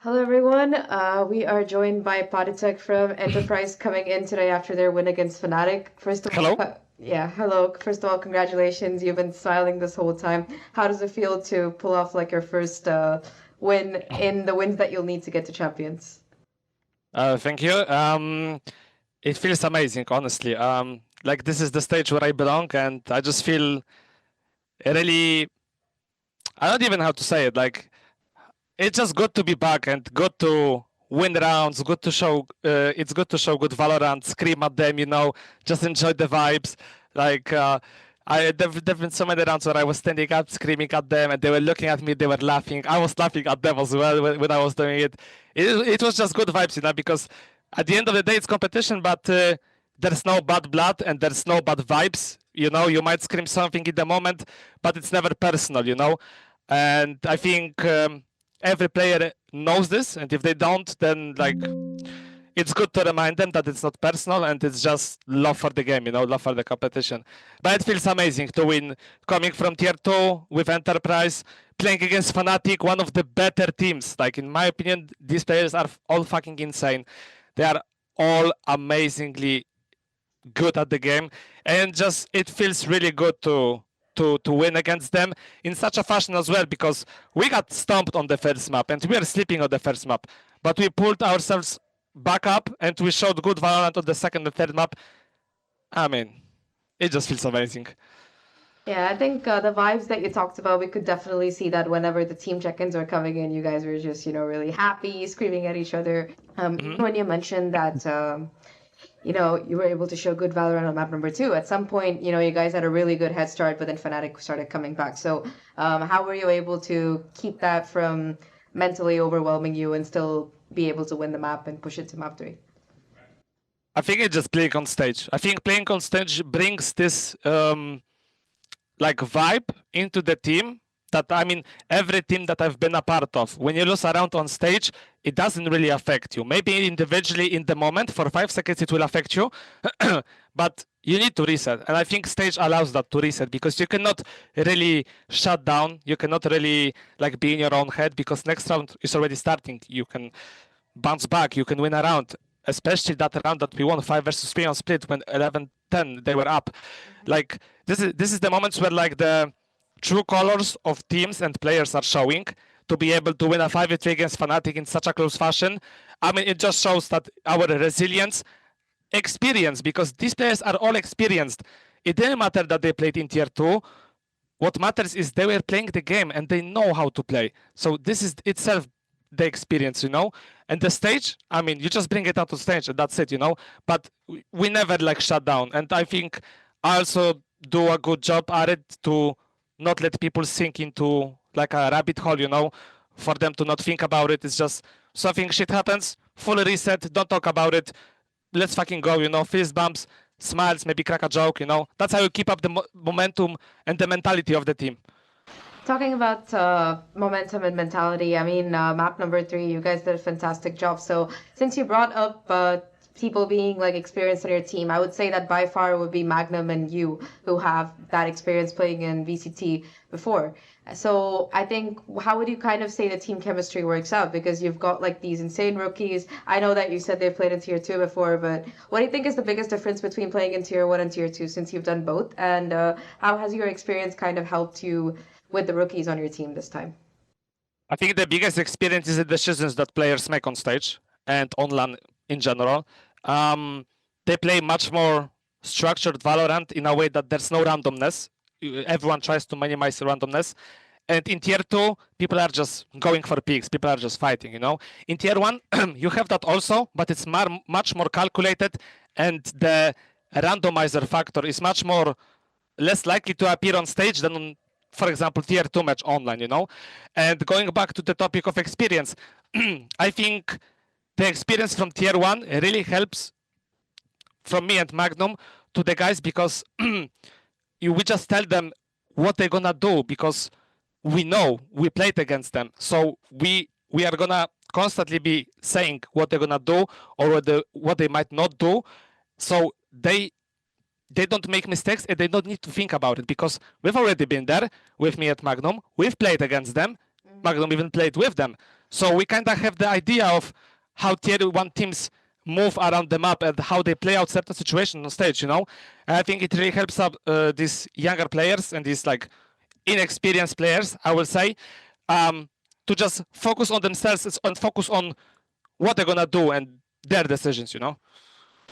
Hello, everyone. We are joined by paTiTek from Enterprise coming in today after their win against Fnatic. First of all, Hello. yeah, hello. First of all, congratulations. You've been smiling this whole time. How does it feel to pull off like your first win in the wins that you'll need to get to champions? Thank you. It feels amazing, honestly. Like this is the stage where I belong, and I just feel really. I don't even know how to say it. Like it's just good to be back and good to win rounds. Good to show. It's good to show good Valorant. Scream at them, just enjoy the vibes. Like there've been so many rounds where I was standing up, screaming at them, and they were looking at me. They were laughing. I was laughing at them as well when I was doing it. It was just good vibes, because at the end of the day, it's competition, but there's no bad blood and there's no bad vibes. You might scream something in the moment, but it's never personal. And I think every player knows this, and if they don't, then like it's good to remind them that it's not personal and it's just love for the game, love for the competition. But it feels amazing to win coming from tier 2 with Enterprise, playing against Fnatic, one of the better teams. Like in my opinion, these players are all fucking insane. They are all amazingly good at the game, and just it feels really good to win against them in such a fashion as well, because we got stomped on the first map and we are sleeping on the first map, but we pulled ourselves back up and we showed good Valorant on the second and third map. I mean, it just feels amazing. Yeah, I think the vibes that you talked about, we could definitely see that whenever the team check-ins are coming in, you guys were just, really happy, screaming at each other. Even when you mentioned that you were able to show good Valorant on map number 2. At some point, you guys had a really good head start, but then Fnatic started coming back. So, how were you able to keep that from mentally overwhelming you and still be able to win the map and push it to map 3? I think it's just playing on stage. I think playing on stage brings this like vibe into the team that, I mean, every team that I've been a part of, when you lose a round on stage, it doesn't really affect you. Maybe individually in the moment, for 5 seconds, it will affect you, but you need to reset. And I think stage allows that to reset, because you cannot really shut down. You cannot really like be in your own head, because next round is already starting. You can bounce back. You can win a round, especially that round that we won 5 versus 3 on split when 11-10 they were up. Like this is the moments where like the true colors of teams and players are showing, to be able to win a 5v3 against Fnatic in such a close fashion. I mean, it just shows that our resilience, experience, because these players are all experienced. It didn't matter that they played in tier 2. What matters is they were playing the game and they know how to play. So this is itself the experience, and the stage, I mean, you just bring it out to stage and that's it, but we never like shut down. And I think I also do a good job at it to not let people sink into like a rabbit hole, for them to not think about it. It's just something shit happens, full reset, don't talk about it, let's fucking go, fist bumps, smiles, maybe crack a joke, that's how you keep up the momentum and the mentality of the team. Talking about momentum and mentality, I mean, map number 3, you guys did a fantastic job. So since you brought up people being like experienced on your team, I would say that by far would be MAGNUM and you, who have that experience playing in VCT before. So I think, how would you kind of say the team chemistry works out? Because you've got like these insane rookies. I know that you said they've played in tier 2 before, but what do you think is the biggest difference between playing in tier 1 and tier 2, since you've done both? And how has your experience kind of helped you with the rookies on your team this time? I think the biggest experience is the decisions that players make on stage and on LAN in general. They play much more structured Valorant in a way that there's no randomness. Everyone tries to minimize randomness. And in tier 2, people are just going for picks. People are just fighting, In tier 1, you have that also, but it's much more calculated, and the randomizer factor is much more less likely to appear on stage than on, for example, tier 2 match online, And going back to the topic of experience, I think the experience from tier 1 really helps from me and MAGNUM to the guys, because we just tell them what they're gonna do, because we know we played against them. So we are gonna constantly be saying what they're gonna do or what they might not do. So they don't make mistakes and they don't need to think about it, because we've already been there with me at MAGNUM. We've played against them. MAGNUM even played with them. So we kind of have the idea of how tier 1 teams move around the map and how they play out certain situations on stage, you know. And I think it really helps up these younger players and these like inexperienced players, I will say, to just focus on themselves and focus on what they're gonna do and their decisions, you know.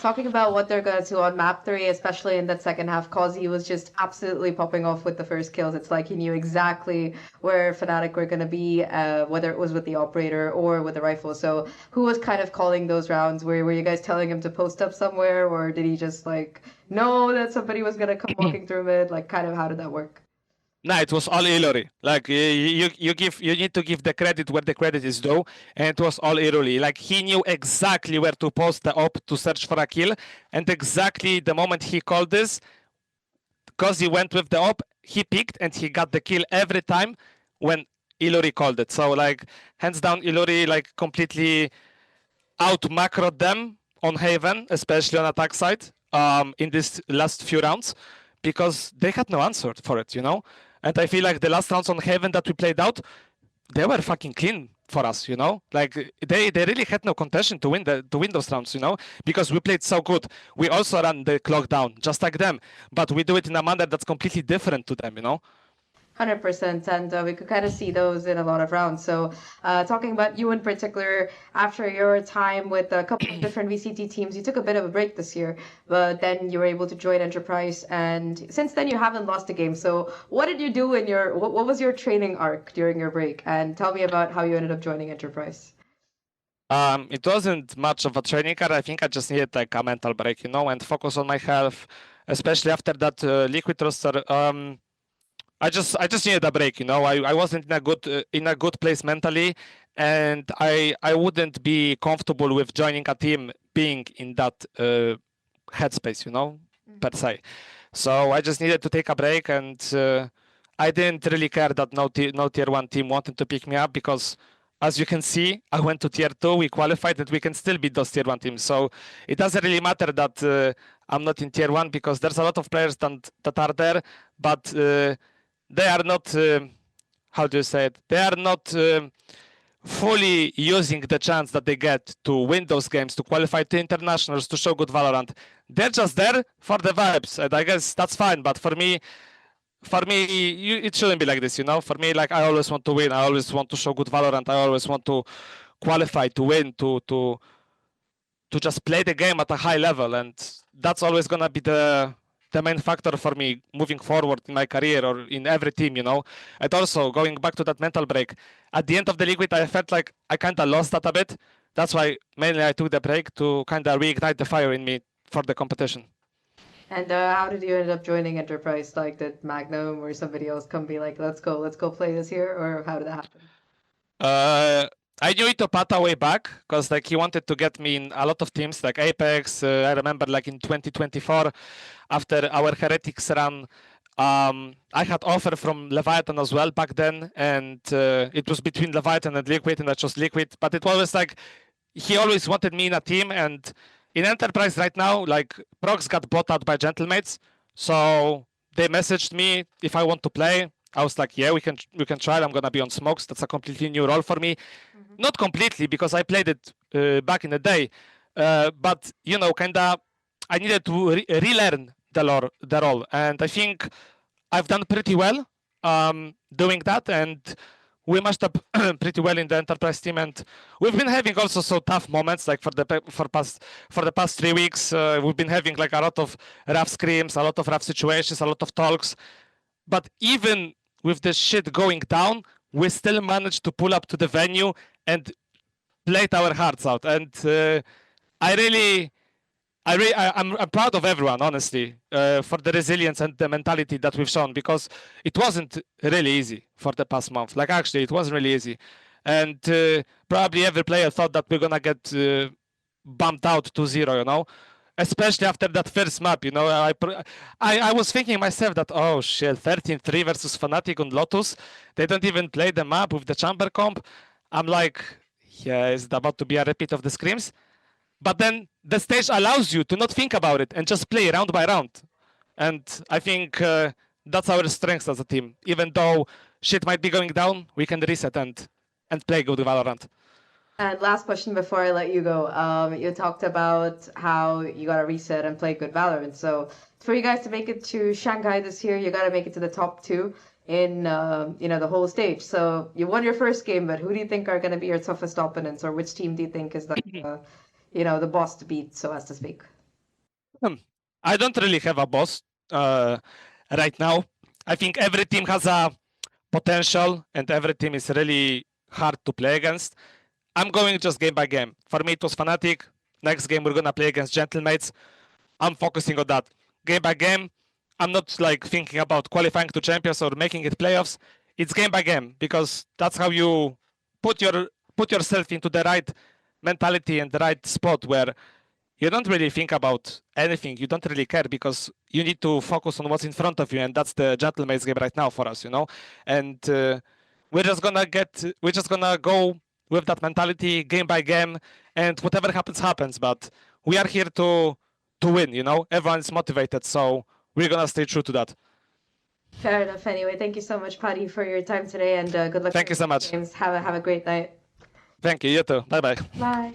Talking about what they're going to do on map 3, especially in that second half, Causey was just absolutely popping off with the first kills. It's like he knew exactly where Fnatic were going to be, whether it was with the operator or with the rifle. So who was kind of calling those rounds? Were you guys telling him to post up somewhere, or did he just like know that somebody was going to come walking through mid? Like, kind of how did that work? No, it was all Ilori. Like you need to give the credit where the credit is due, and it was all Ilori. Like he knew exactly where to post the op to search for a kill, and exactly the moment he called this, because he went with the op, he picked and he got the kill every time when Ilori called it. So like hands down, Ilori like completely out macroed them on Haven, especially on attack side, in these last few rounds, because they had no answer for it, you know. And I feel like the last rounds on Haven that we played out, they were fucking clean for us, you know. Like they really had no contention to win those rounds, you know, because we played so good. We also ran the clock down just like them, but we do it in a manner that's completely different to them, you know. 100%, and we could kind of see those in a lot of rounds. So, talking about you in particular, after your time with a couple of different VCT teams, you took a bit of a break this year, but then you were able to join Enterprise, and since then you haven't lost a game. So, what did you do in your what was your training arc during your break? And tell me about how you ended up joining Enterprise. It wasn't much of a training card. I think I just needed like a mental break, you know, and focus on my health, especially after that liquid roster. I just needed a break, you know. I wasn't in a good place mentally, and I wouldn't be comfortable with joining a team being in that headspace, you know, per se. So I just needed to take a break, and I didn't really care that no tier 1 team wanted to pick me up, because as you can see, I went to tier 2, we qualified, and we can still beat those tier 1 teams. So it doesn't really matter that I'm not in tier 1, because there's a lot of players that are there, but they are not, how do you say it? They are not fully using the chance that they get to win those games, to qualify to internationals, to show good Valorant. They're just there for the vibes, and I guess that's fine. But for me, it shouldn't be like this, you know. For me, like I always want to win. I always want to show good Valorant. I always want to qualify, to win, to just play the game at a high level, and that's always gonna be the main factor for me moving forward in my career or in every team, you know. And also going back to that mental break, at the end of the liquid, I felt like I kind of lost that a bit. That's why mainly I took the break to kind of reignite the fire in me for the competition. And how did you end up joining Enterprise? Like, did MAGNUM or somebody else come be like, let's go play this here, or how did that happen? I knew Itopata way back, because like he wanted to get me in a lot of teams like Apex. I remember like in 2024, after our Heretics run, I had offer from Leviathan as well back then, and it was between Leviathan and Liquid, and I chose Liquid. But it was like he always wanted me in a team, and in Enterprise right now, like Prox got bought out by Gentlemates, so they messaged me if I want to play. I was like, yeah, we can try. I'm gonna be on smokes. That's a completely new role for me. Not completely, because I played it back in the day, but you know, kinda, I needed to relearn the role, and I think I've done pretty well doing that, and we matched up pretty well in the Enterprise team, and we've been having also so tough moments, like for the past 3 weeks. We've been having like a lot of rough scrims, a lot of rough situations, a lot of talks, but even with the shit going down, we still managed to pull up to the venue and played our hearts out. And I'm proud of everyone, honestly, for the resilience and the mentality that we've shown, because it wasn't really easy for the past month. Like, actually, it wasn't really easy. And probably every player thought that we're gonna get bumped out 2-0, you know? Especially after that first map, you know, I was thinking myself that, oh shit, 13-3 versus Fnatic on Lotus. They don't even play the map with the chamber comp. I'm like, yeah, is it about to be a repeat of the scrims? But then the stage allows you to not think about it and just play round by round. And I think that's our strength as a team. Even though shit might be going down, we can reset and and play good Valorant. And last question before I let you go. You talked about how you got to reset and play good Valorant. So for you guys to make it to Shanghai this year, you got to make it to the top 2 in the whole stage. So you won your first game, but who do you think are going to be your toughest opponents, or which team do you think is the boss to beat, so as to speak? I don't really have a boss right now. I think every team has a potential, and every team is really hard to play against. I'm going just game by game. For me, it was Fnatic. Next game, we're going to play against Gentlemates. I'm focusing on that. Game by game, I'm not like thinking about qualifying to champions or making it playoffs. It's game by game, because that's how you put yourself into the right mentality and the right spot where you don't really think about anything. You don't really care, because you need to focus on what's in front of you, and that's the Gentlemates game right now for us, And we're just gonna go with that mentality game by game, and whatever happens. But we are here to win, Everyone's motivated, so we're gonna stay true to that. Fair enough. Anyway, thank you so much, Patty, for your time today, and good luck. Thank you so much. Games. Have a great night. Thank you. You too. Bye bye. Bye.